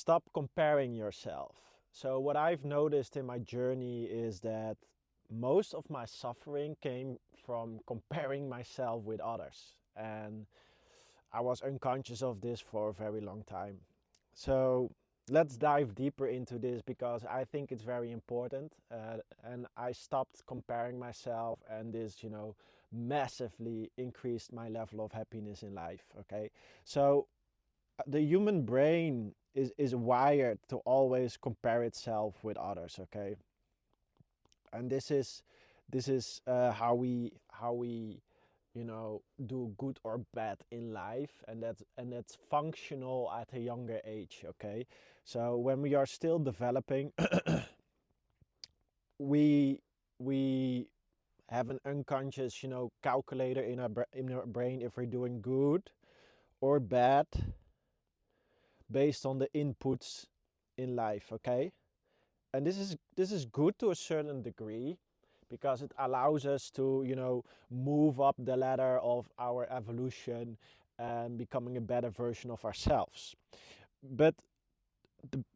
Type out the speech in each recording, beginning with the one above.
stop comparing yourself. So what I've noticed in my journey is that most of my suffering came from comparing myself with others. And I was unconscious of this for a very long time. So let's dive deeper into this because I think it's very important. And I stopped comparing myself, and this, massively increased my level of happiness in life. Okay. So the human brain is wired to always compare itself with others. Okay. And this is how we do good or bad in life, and that's functional at a younger age. Okay, so when we are still developing, we we have an unconscious calculator in our brain if we're doing good or bad based on the inputs in life. Okay, and this is good to a certain degree because it allows us to move up the ladder of our evolution and becoming a better version of ourselves. But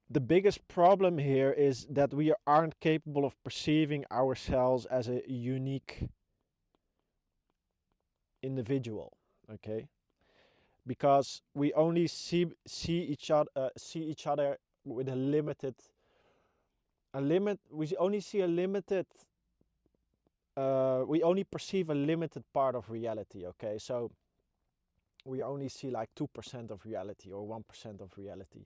the biggest problem here is that we aren't capable of perceiving ourselves as a unique individual. Okay, because we only see each other with we only see a limited we only perceive a limited part of reality. Okay, so we only see like 2% of reality or 1% of reality,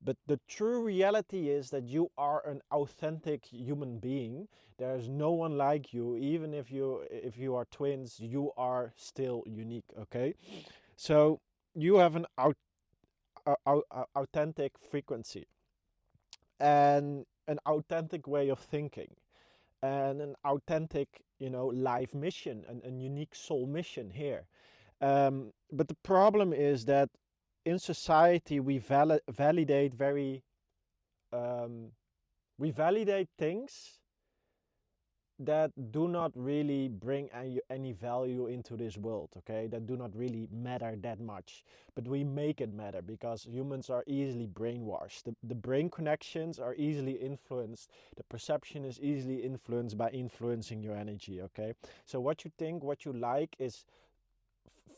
but the true reality is that you are an authentic human being. There's no one like you. Even if you are twins, you are still unique. Okay, so you have an authentic frequency and an authentic way of thinking and an authentic, life mission, and a unique soul mission here. But the problem is that in society validate we validate things that do not really bring any value into this world. Okay, that do not really matter that much, but we make it matter because humans are easily brainwashed. The brain connections are easily influenced. The perception is easily influenced by influencing your energy. Okay, so what you think, what you like is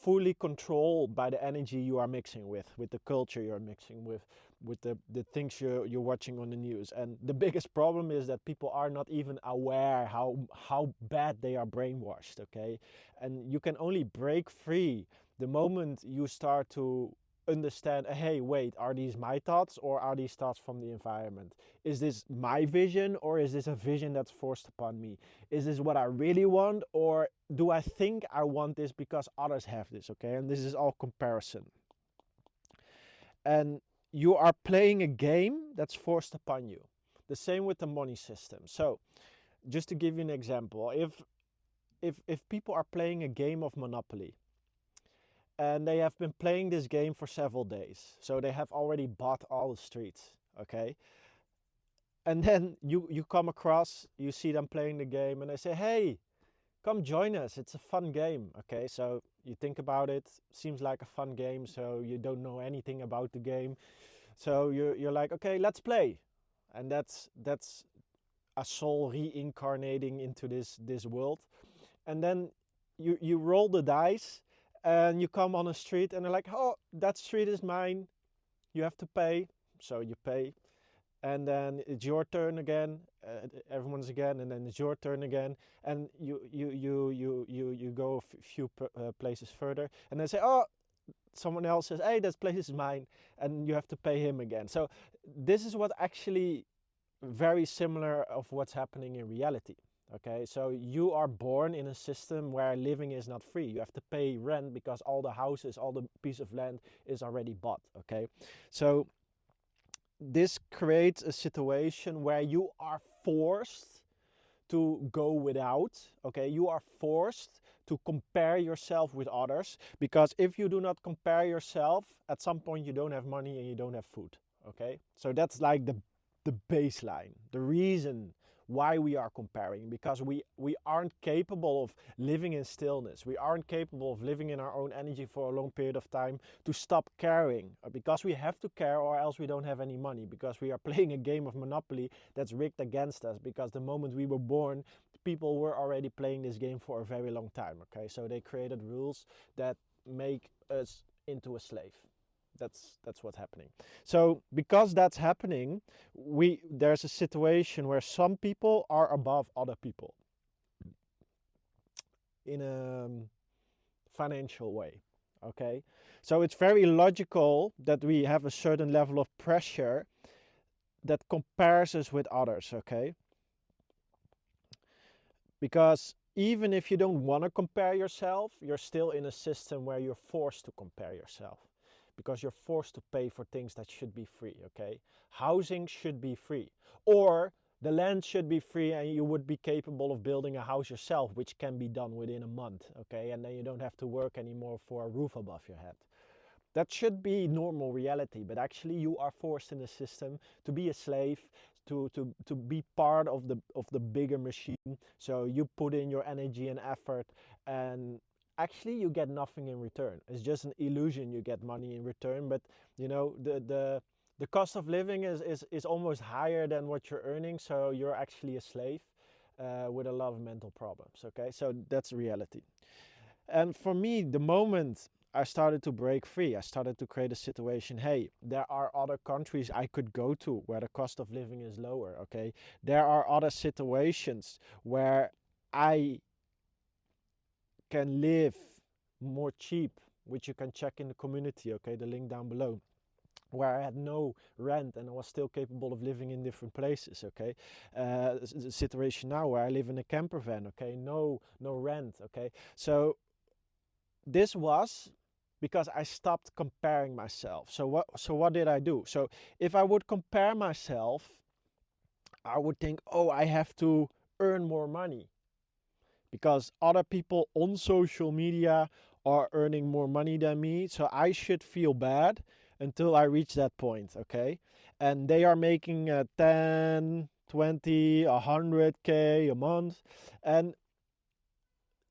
fully controlled by the energy you are mixing with the culture you're mixing with the things you're watching on the news. And the biggest problem is that people are not even aware how bad they are brainwashed. Okay, and you can only break free the moment you start to understand, hey, wait, are these my thoughts or are these thoughts from the environment? Is this my vision or is this a vision that's forced upon me? Is this what I really want, or do I think I want this because others have this? Okay, and this is all comparison. And you are playing a game that's forced upon you. The same with the money system. So just to give you an example, if people are playing a game of Monopoly, and they have been playing this game for several days, so they have already bought all the streets. Okay, and then you come across, you see them playing the game, and they say, hey, come join us, it's a fun game. Okay, so you think about it, seems like a fun game, so you don't know anything about the game, so you're like, okay, let's play. And that's a soul reincarnating into this world. And then you roll the dice, and you come on a street, and they're like, oh, that street is mine, you have to pay. So you pay, and then it's your turn again, everyone's again, and then it's your turn again, and you go a few places further, and then say, oh, someone else says, hey, this place is mine, and you have to pay him again. So this is what actually very similar of what's happening in reality. Okay, so you are born in a system where living is not free. You have to pay rent because all the houses, all the piece of land is already bought. Okay, so this creates a situation where you are forced to go without. Okay, you are forced to compare yourself with others, because if you do not compare yourself, at some point you don't have money and you don't have food. Okay, so that's like the baseline, the reason why we are comparing, because we aren't capable of living in stillness. We aren't capable of living in our own energy for a long period of time to stop caring, because we have to care or else we don't have any money, because we are playing a game of Monopoly that's rigged against us, because the moment we were born, people were already playing this game for a very long time. Okay, so they created rules that make us into a slave. That's what's happening. So because that's happening, there's a situation where some people are above other people in a financial way. Okay, so it's very logical that we have a certain level of pressure that compares us with others. Okay, because even if you don't want to compare yourself, you're still in a system where you're forced to compare yourself, because you're forced to pay for things that should be free. Okay, housing should be free, or the land should be free and you would be capable of building a house yourself, which can be done within a month. Okay, and then you don't have to work anymore for a roof above your head. That should be normal reality, but actually you are forced in the system to be a slave, to be part of the bigger machine. So you put in your energy and effort, and actually you get nothing in return. It's just an illusion you get money in return, but you know the cost of living is almost higher than what you're earning, so you're actually a slave with a lot of mental problems. Okay, so that's reality. And for me, the moment I started to break free, I started to create a situation. Hey, there are other countries I could go to where the cost of living is lower. Okay, there are other situations where I can live more cheap, which you can check in the community. Okay, the link down below, where I had no rent and I was still capable of living in different places. Okay, the situation now where I live in a camper van. Okay, no rent. Okay, so this was because I stopped comparing myself. So what did I do? So if I would compare myself, I would think, oh, I have to earn more money because other people on social media are earning more money than me, so I should feel bad until I reach that point. Okay, and they are making 10, 20, 100K a month. And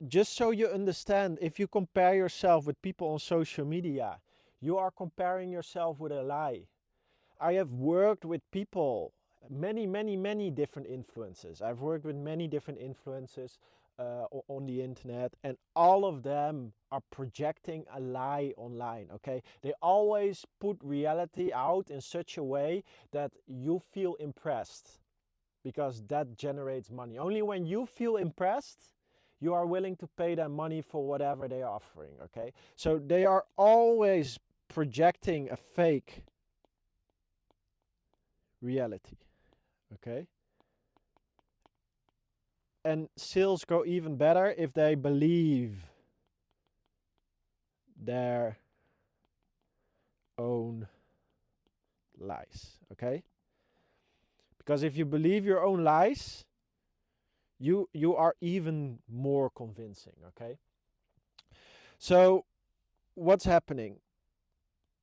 just so you understand, if you compare yourself with people on social media, you are comparing yourself with a lie. I have worked with people, many different influencers. I've worked with many different influencers on the internet, and all of them are projecting a lie online. Okay, they always put reality out in such a way that you feel impressed, because that generates money. Only when you feel impressed, you are willing to pay them money for whatever they are offering. Okay, so they are always projecting a fake reality. Okay, and sales go even better if they believe their own lies. Okay, because if you believe your own lies, you are even more convincing. Okay, so what's happening?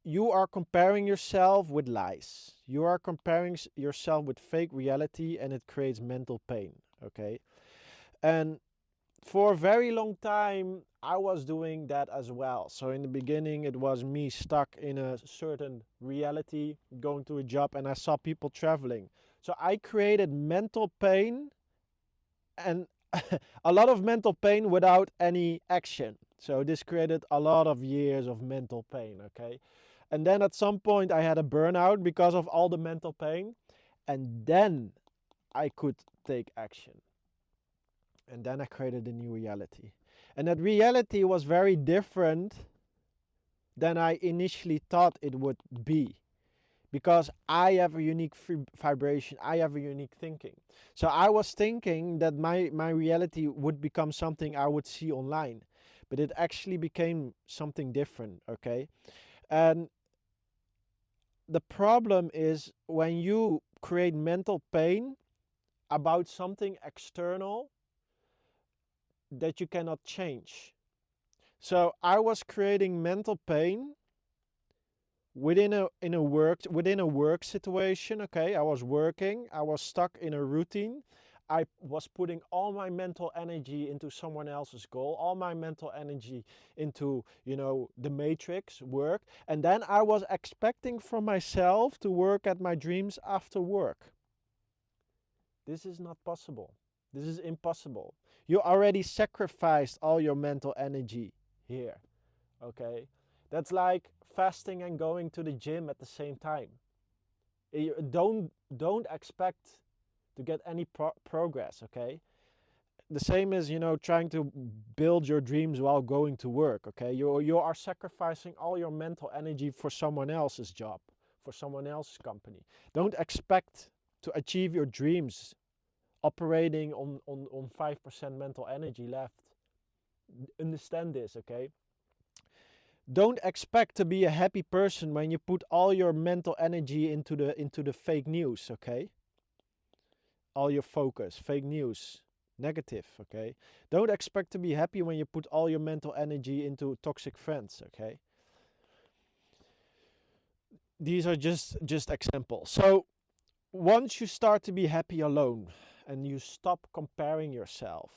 You are comparing yourself with lies. You are comparing yourself with fake reality, and it creates mental pain. Okay, and for a very long time I was doing that as well. So in the beginning it was me stuck in a certain reality, going to a job, and I saw people traveling. So I created mental pain, and a lot of mental pain without any action. So this created a lot of years of mental pain. Okay, and then at some point I had a burnout because of all the mental pain, and then I could take action. And then I created a new reality. And that reality was very different than I initially thought it would be. Because I have a unique vibration, I have a unique thinking. So I was thinking that my reality would become something I would see online. But it actually became something different, okay? And the problem is when you create mental pain about something external that you cannot change. So I was creating mental pain within a work situation. Okay, I was working, I was stuck in a routine, I was putting all my mental energy into someone else's goal, all my mental energy into, the matrix work. And then I was expecting from myself to work at my dreams after work. This is not possible. This is impossible. You already sacrificed all your mental energy here. Okay? That's like fasting and going to the gym at the same time. Don't expect to get any progress, okay? The same as, trying to build your dreams while going to work, okay? You are sacrificing all your mental energy for someone else's job, for someone else's company. Don't expect to achieve your dreams operating on 5% mental energy left. Understand this, okay? Don't expect to be a happy person when you put all your mental energy into the fake news, okay? All your focus, fake news, negative, okay? Don't expect to be happy when you put all your mental energy into toxic friends, okay? These are just examples. So once you start to be happy alone and you stop comparing yourself,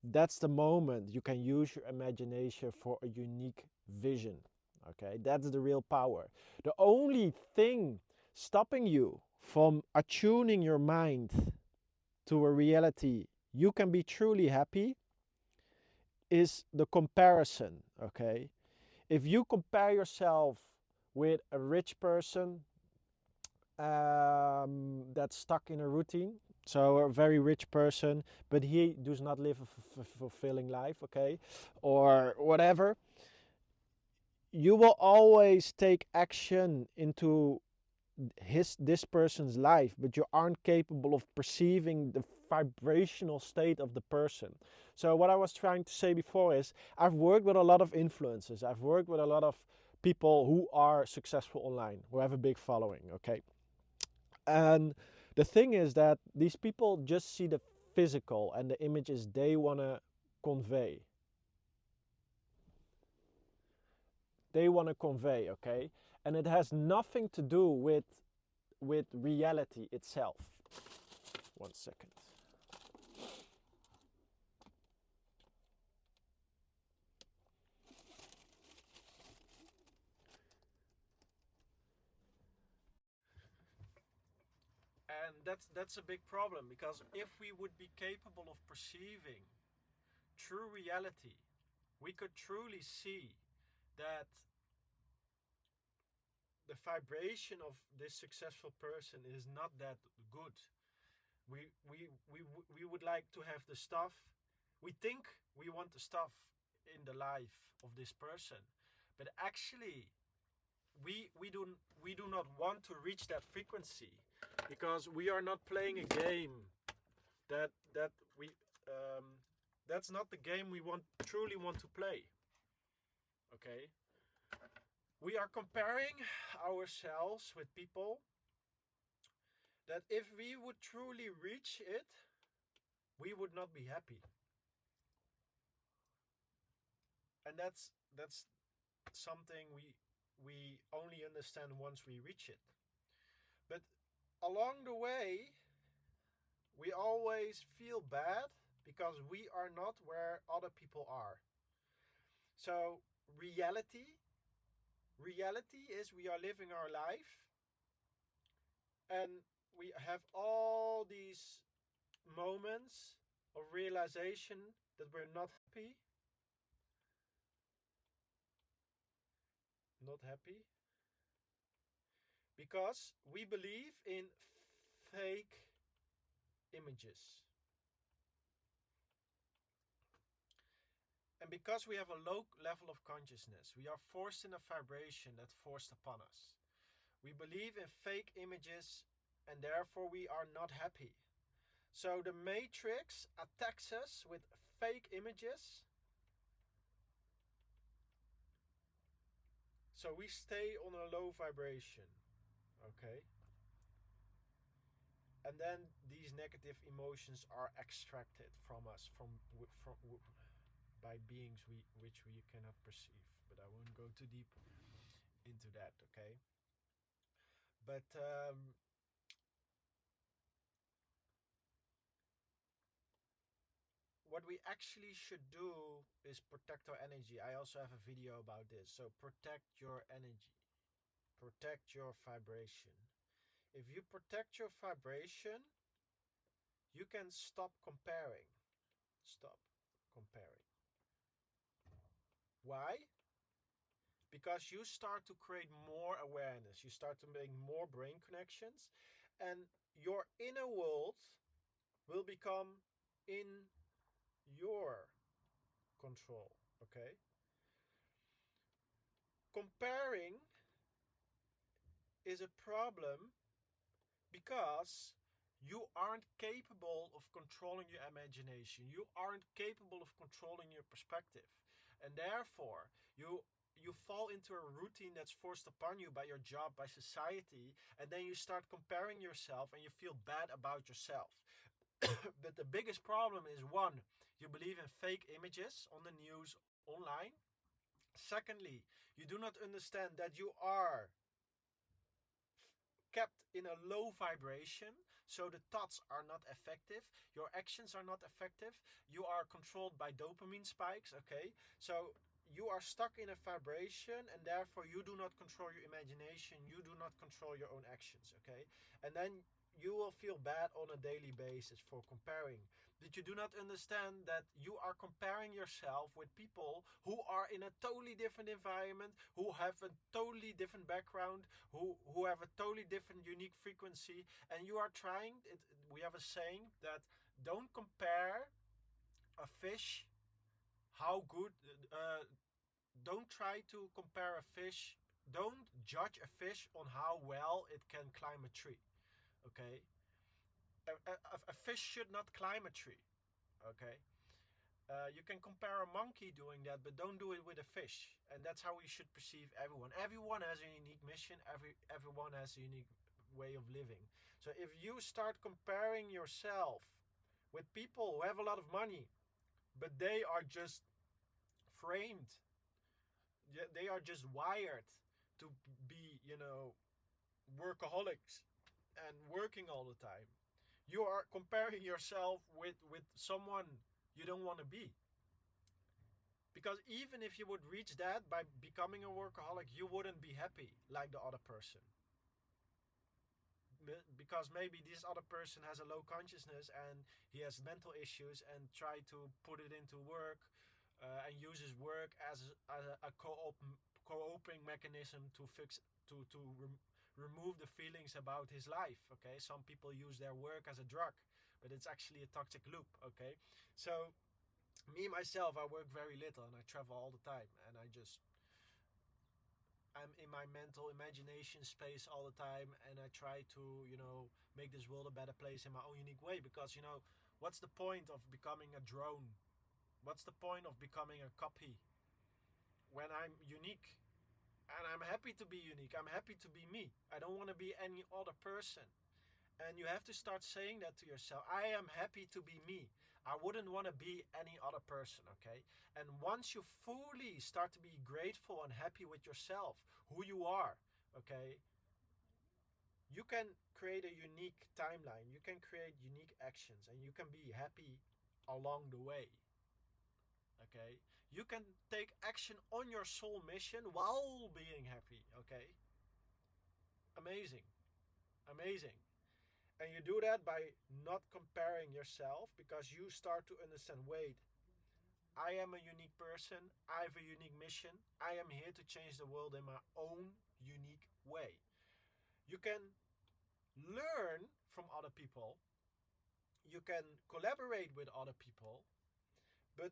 that's the moment you can use your imagination for a unique vision. Okay, that's the real power. The only thing stopping you from attuning your mind to a reality you can be truly happy is the comparison. Okay, if you compare yourself with a rich person that's stuck in a routine, so a very rich person, but he does not live a fulfilling life, okay, or whatever, you will always take action into this person's life, but you aren't capable of perceiving the vibrational state of the person. So what I was trying to say before is, I've worked with a lot of influencers, I've worked with a lot of people who are successful online, who have a big following, okay? And the thing is that these people just see the physical and the images they want to convey. They want to convey, okay? And it has nothing to do with reality itself. 1 second. And that's a big problem, because if we would be capable of perceiving true reality, we could truly see that the vibration of this successful person is not that good. We would like to have the stuff. We think we want the stuff in the life of this person, but actually we do not want to reach that frequency, because we are not playing a game that we that's not the game we truly want to play. Okay, we are comparing ourselves with people that if we would truly reach it, we would not be happy. And that's something we only understand once we reach it. But along the way, we always feel bad because we are not where other people are. So reality is we are living our life, and we have all these moments of realization that we're not happy because we believe in fake images. And because we have a low level of consciousness, we are forced in a vibration that's forced upon us. We believe in fake images, and therefore we are not happy. So the matrix attacks us with fake images. So we stay on a low vibration. Okay? And then these negative emotions are extracted from us by beings which we cannot perceive. But I won't go too deep into that, okay? But we actually should do is protect our energy. I also have a video about this. So protect your energy, protect your vibration. If you protect your vibration, you can stop comparing. Stop comparing. Why? Because you start to create more awareness, you start to make more brain connections, and your inner world will become in your control. Okay? Comparing is a problem because you aren't capable of controlling your imagination. You aren't capable of controlling your perspective. And therefore, you fall into a routine that's forced upon you by your job, by society, and then you start comparing yourself and you feel bad about yourself. But the biggest problem is, one, you believe in fake images on the news, online. Secondly, you do not understand that you are kept in a low vibration, so the thoughts are not effective, your actions are not effective, you are controlled by dopamine spikes. Okay, so you are stuck in a vibration, and therefore you do not control your imagination, you do not control your own actions. Okay, and then you will feel bad on a daily basis for comparing. But you do not understand that you are comparing yourself with people who are in a totally different environment, who have a totally different background, who have a totally different unique frequency, and you are trying it. We have a saying that don't compare a fish how good don't try to compare a fish, don't judge a fish on how well it can climb a tree. Okay, a fish should not climb a tree. Okay, you can compare a monkey doing that, but don't do it with a fish. And that's how we should perceive everyone. Everyone has a unique mission. Everyone has a unique way of living. So if you start comparing yourself with people who have a lot of money, but they are just framed, they are just wired to be, workaholics and working all the time. You are comparing yourself with someone you don't want to be. Because even if you would reach that by becoming a workaholic, you wouldn't be happy like the other person. Because maybe this other person has a low consciousness and he has mental issues and try to put it into work, and uses work as a coping mechanism to fix to remove the feelings about his life. Okay, some people use their work as a drug, but it's actually a toxic loop. Okay, so me myself, I work very little and I travel all the time, and I'm in my mental imagination space all the time, and I try to, make this world a better place in my own unique way. Because, what's the point of becoming a drone? What's the point of becoming a copy when I'm unique? And I'm happy to be unique. I'm happy to be me. I don't want to be any other person. And you have to start saying that to yourself. I am happy to be me. I wouldn't want to be any other person, okay? And once you fully start to be grateful and happy with yourself, who you are, okay, you can create a unique timeline. You can create unique actions, and you can be happy along the way. Okay? You can take action on your soul mission while being happy, okay? Amazing. Amazing. And you do that by not comparing yourself, because you start to understand, wait, I am a unique person. I have a unique mission. I am here to change the world in my own unique way. You can learn from other people. You can collaborate with other people. But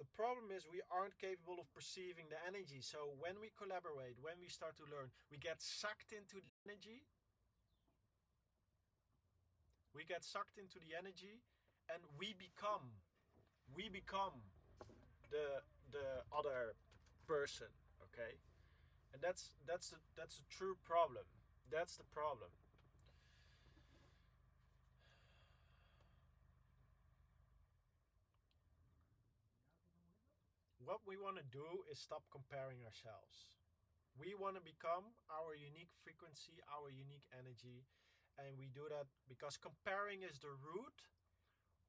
the problem is we aren't capable of perceiving the energy. So when we collaborate, when we start to learn, we get sucked into the energy. We get sucked into the energy, and we become the other person. Okay, and that's a true problem. That's the problem. What we want to do is stop comparing ourselves. We want to become our unique frequency, our unique energy, and we do that because comparing is the root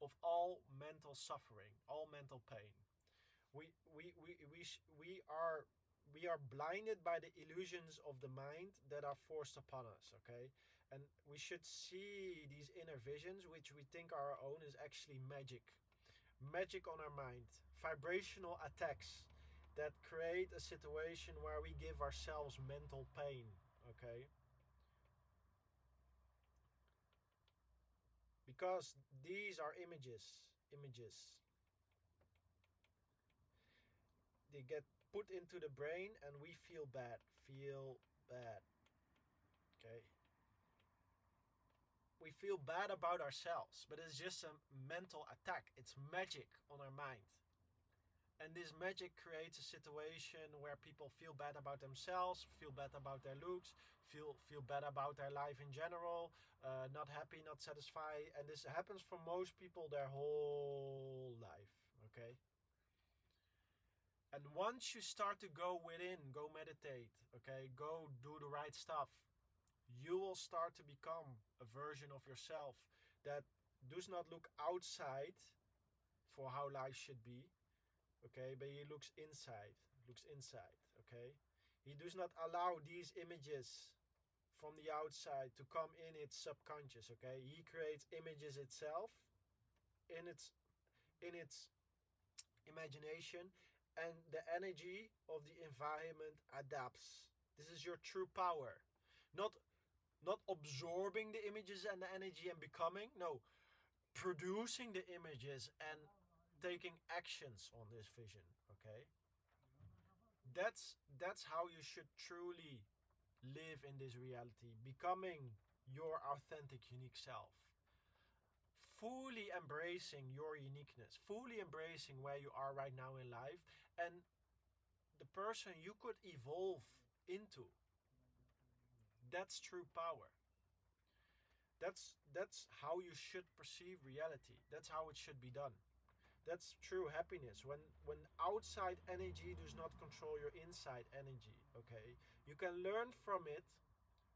of all mental suffering, all mental pain. We are blinded by the illusions of the mind that are forced upon us, okay? And we should see these inner visions, which we think are our own, is actually magic on our mind, vibrational attacks that create a situation where we give ourselves mental pain, okay? Because these are images. They get put into the brain and we feel bad, okay? We feel bad about ourselves, but it's just a mental attack. It's magic on our mind. And this magic creates a situation where people feel bad about themselves, feel bad about their looks, feel bad about their life in general, not happy, not satisfied. And this happens for most people their whole life, okay? And once you start to go within, go meditate, okay, go do the right stuff, you will start to become a version of yourself that does not look outside for how life should be, okay, but he looks inside, okay. He does not allow these images from the outside to come in its subconscious, okay. He creates images itself in its imagination, and the energy of the environment adapts. This is your true power. Not absorbing the images and the energy and becoming, no, producing the images and taking actions on this vision, okay? That's how you should truly live in this reality, becoming your authentic unique self, fully embracing your uniqueness, fully embracing where you are right now in life and the person you could evolve into. That's true power. That's how you should perceive reality. That's how it should be done. That's true happiness. When outside energy does not control your inside energy, okay? You can learn from it,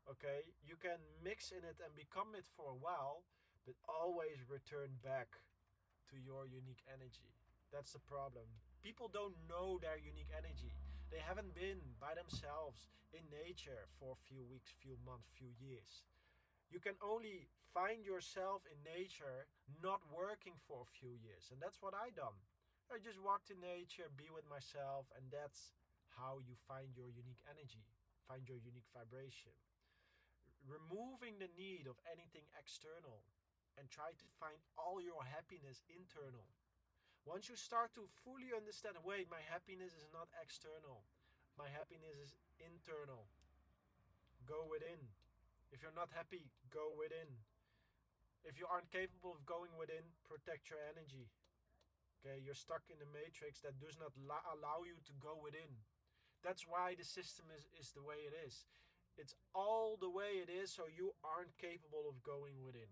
okay? You can mix in it and become it for a while, but always return back to your unique energy. That's the problem. People don't know their unique energy. They haven't been by themselves in nature for a few weeks, few months, few years. You can only find yourself in nature not working for a few years. And that's what I done. I just walked in nature, be with myself, and that's how you find your unique energy, find your unique vibration. Removing the need of anything external and try to find all your happiness internal. Once you start to fully understand, wait, my happiness is not external, my happiness is internal. Go within. If you're not happy, go within. If you aren't capable of going within, protect your energy. Okay, you're stuck in a matrix that does not allow you to go within. That's why the system is the way it is. It's all the way it is, so you aren't capable of going within.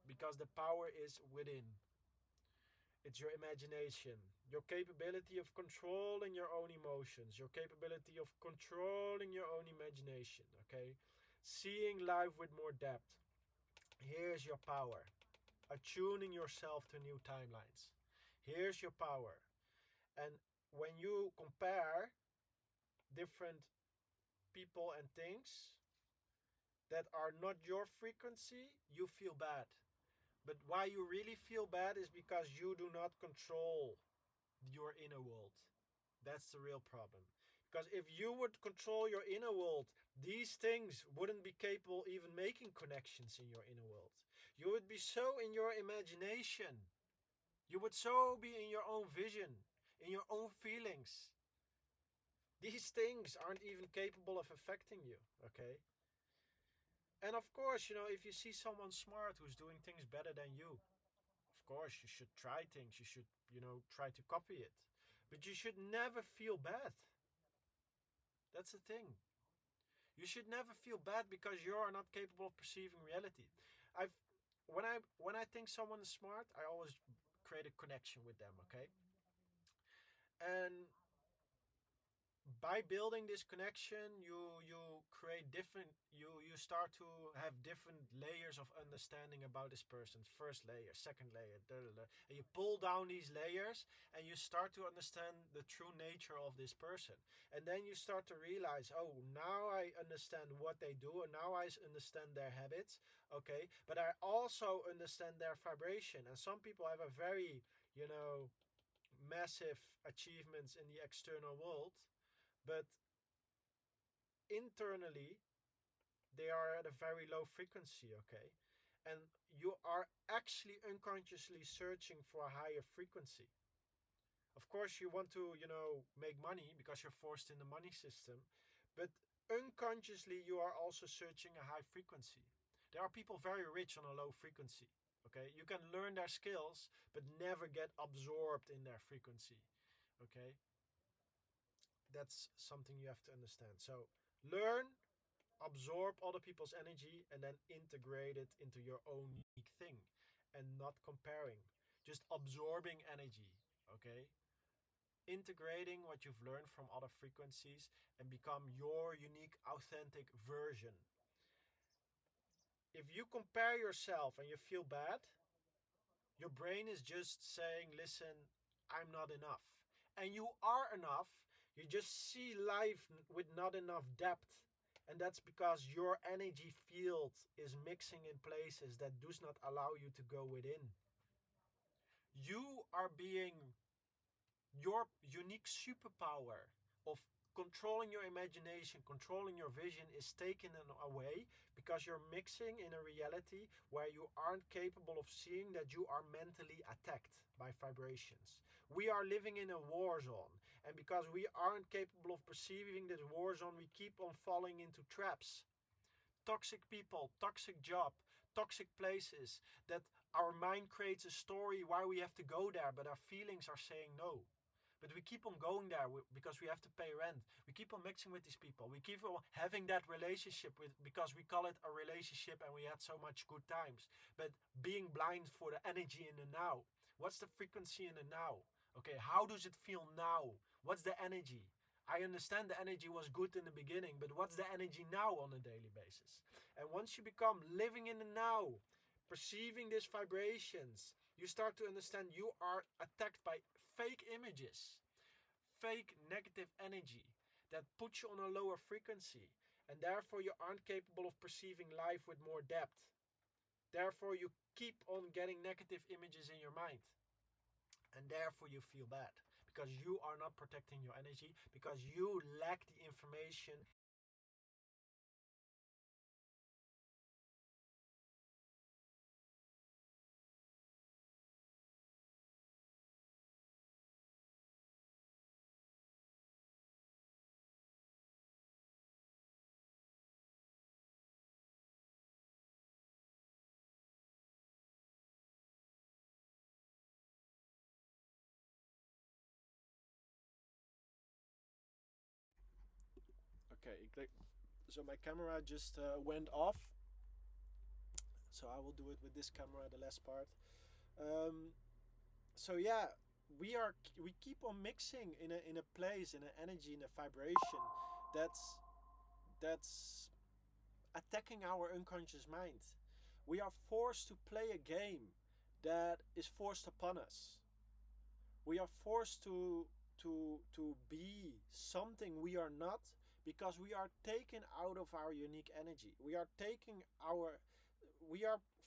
Because the power is within. It's your imagination, your capability of controlling your own emotions, your capability of controlling your own imagination, okay? Seeing life with more depth. Here's your power. Attuning yourself to new timelines. Here's your power. And when you compare different people and things that are not your frequency, you feel bad. But why you really feel bad is because you do not control your inner world. That's the real problem. Because if you would control your inner world, these things wouldn't be capable even making connections in your inner world. You would be so in your imagination. You would so be in your own vision, in your own feelings. These things aren't even capable of affecting you, okay? And of course, if you see someone smart who's doing things better than you, of course, you should try things. You should, try to copy it. But you should never feel bad. That's the thing. You should never feel bad because you are not capable of perceiving reality. I've when I think someone is smart, I always create a connection with them, okay? And by building this connection, you create different, you start to have different layers of understanding about this person. First layer, second layer, da, da, da. And you pull down these layers, and you start to understand the true nature of this person. And then you start to realize, oh, now I understand what they do, and now I understand their habits. Okay, but I also understand their vibration. And some people have a very, massive achievements in the external world, but internally they are at a very low frequency. Okay, and you are actually unconsciously searching for a higher frequency. Of course you want to, make money because you're forced in the money system, but unconsciously you are also searching a high frequency. There are people very rich on a low frequency. Okay, you can learn their skills but never get absorbed in their frequency. Okay, that's something you have to understand. So learn, absorb other people's energy, and then integrate it into your own unique thing, and not comparing, just absorbing energy. Okay, integrating what you've learned from other frequencies and become your unique authentic version. If you compare yourself and you feel bad, your brain is just saying, listen, I'm not enough. And you are enough. You just see life with not enough depth. And that's because your energy field is mixing in places that does not allow you to go within. You are being your unique superpower of controlling your imagination, controlling your vision is taken away because you're mixing in a reality where you aren't capable of seeing that you are mentally attacked by vibrations. We are living in a war zone, and because we aren't capable of perceiving this war zone, we keep on falling into traps. Toxic people, toxic job, toxic places that our mind creates a story why we have to go there, but our feelings are saying no. But we keep on going there because we have to pay rent. We keep on mixing with these people. We keep on having that relationship with because we call it a relationship and we had so much good times. But being blind for the energy in the now. What's the frequency in the now? Okay, how does it feel now? What's the energy? I understand the energy was good in the beginning, but what's the energy now on a daily basis? And once you become living in the now, perceiving these vibrations, you start to understand you are attacked by fake images, fake negative energy that puts you on a lower frequency, and therefore you aren't capable of perceiving life with more depth. Therefore, you keep on getting negative images in your mind. And therefore you feel bad because you are not protecting your energy, because you lack the information. Okay, so my camera just went off, so I will do it with this camera, the last part. Um, so yeah, we keep on mixing in a place, in an energy, in a vibration that's attacking our unconscious mind. We are forced to play a game that is forced upon us. We are forced to be something we are not because we are taken out of our unique energy. We are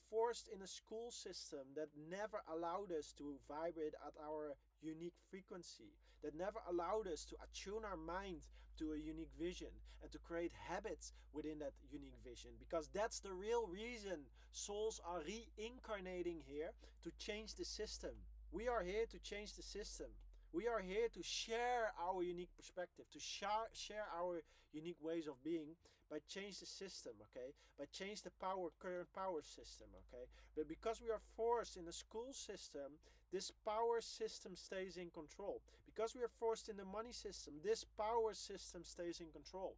forced in a school system that never allowed us to vibrate at our unique frequency, that never allowed us to attune our mind to a unique vision and to create habits within that unique vision, because that's the real reason souls are reincarnating here, to change the system. We are here to change the system. We are here to share our unique perspective, to share our unique ways of being, by change the system, okay? By change the current power system, okay? But because we are forced in the school system, this power system stays in control. Because we are forced in the money system, this power system stays in control.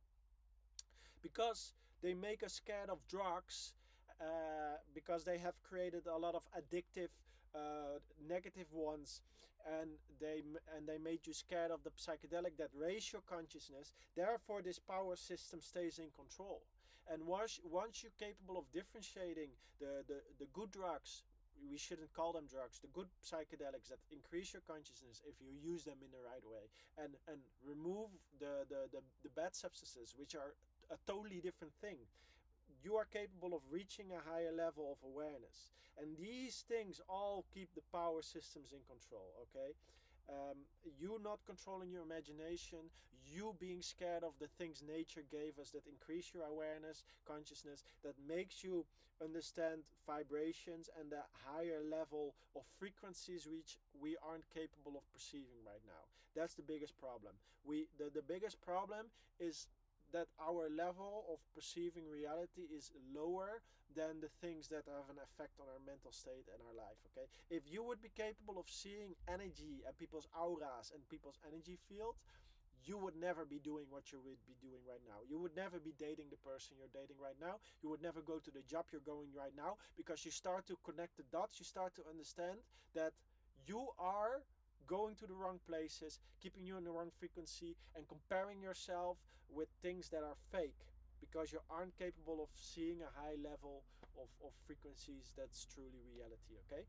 Because they make us scared of drugs, because they have created a lot of addictive negative ones, and they made you scared of the psychedelic that raise your consciousness. Therefore, this power system stays in control. And once you're capable of differentiating the good drugs, we shouldn't call them drugs, the good psychedelics that increase your consciousness if you use them in the right way, and remove the bad substances, which are a totally different thing, you are capable of reaching a higher level of awareness. And these things all keep the power systems in control, okay? You not controlling your imagination, you being scared of the things nature gave us that increase your awareness, consciousness, that makes you understand vibrations and the higher level of frequencies which we aren't capable of perceiving right now. That's the biggest problem. The biggest problem is that our level of perceiving reality is lower than the things that have an effect on our mental state and our life, okay? If you would be capable of seeing energy and people's auras and people's energy field, you would never be doing what you would be doing right now. You would never be dating the person you're dating right now. You would never go to the job you're going right now, because you start to connect the dots. You start to understand that you are going to the wrong places, keeping you in the wrong frequency, and comparing yourself with things that are fake, because you aren't capable of seeing a high level of frequencies that's truly reality, okay?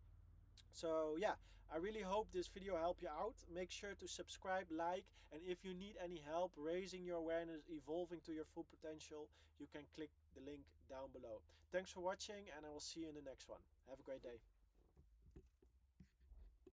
So yeah, I really hope this video helped you out. Make sure to subscribe, like, and if you need any help raising your awareness, evolving to your full potential, you can click the link down below. Thanks for watching, and I will see you in the next one. Have a great day.